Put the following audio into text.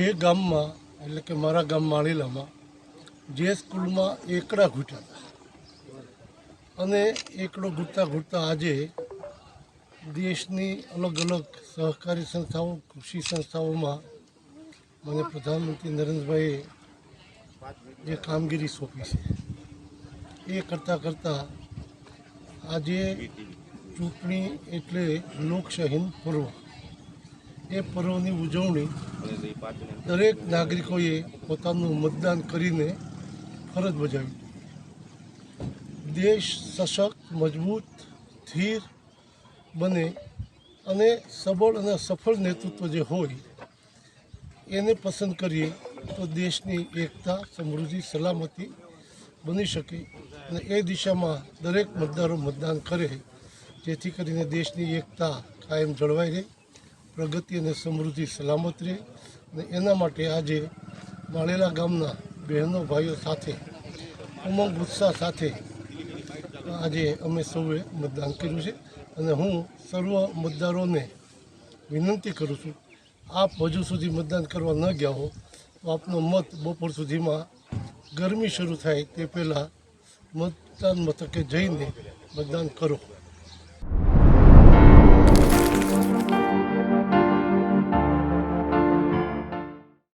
જે ગામમાં એટલે કે મારા ગામ માળીલામાં જે સ્કૂલમાં એકડા ઘૂંટ્યા હતા અને એકડો ઘૂંટતા ઘૂંટતા આજે દેશની અલગ અલગ સહકારી સંસ્થાઓ કૃષિ સંસ્થાઓમાં મને પ્રધાનમંત્રી નરેન્દ્રભાઈએ જે કામગીરી સોંપી છે એ કરતાં કરતાં આજે ચૂંટણી એટલે લોકશાહીનું પર્વ. એ પર્વની ઉજવણી દરેક નાગરિકોએ પોતાનું મતદાન કરીને ફરજ બજાવી. દેશ સશક્ત, મજબૂત, સ્થિર બને અને સબળ અને સફળ નેતૃત્વ જે હોય એને પસંદ કરીએ તો દેશની એકતા, સમૃદ્ધિ, સલામતી બની શકે અને એ દિશામાં દરેક મતદારો મતદાન કરે જેથી કરીને દેશની એકતા કાયમ જળવાઈ રહે, પ્રગતિ અને સમૃદ્ધિ સલામત રહે. અને એના માટે આજે માળેલા ગામના બહેનો ભાઈઓ સાથે ઉમંગ ઉત્સાહ સાથે આજે અમે સૌએ મતદાન કર્યું છે. અને હું સર્વ મતદારોને વિનંતી કરું છું, આપ હજુ સુધી મતદાન કરવા ન ગયા હો તો આપનો મત બપોર સુધીમાં ગરમી શરૂ થાય તે પહેલાં મતદાન મથકે જઈને મતદાન કરો.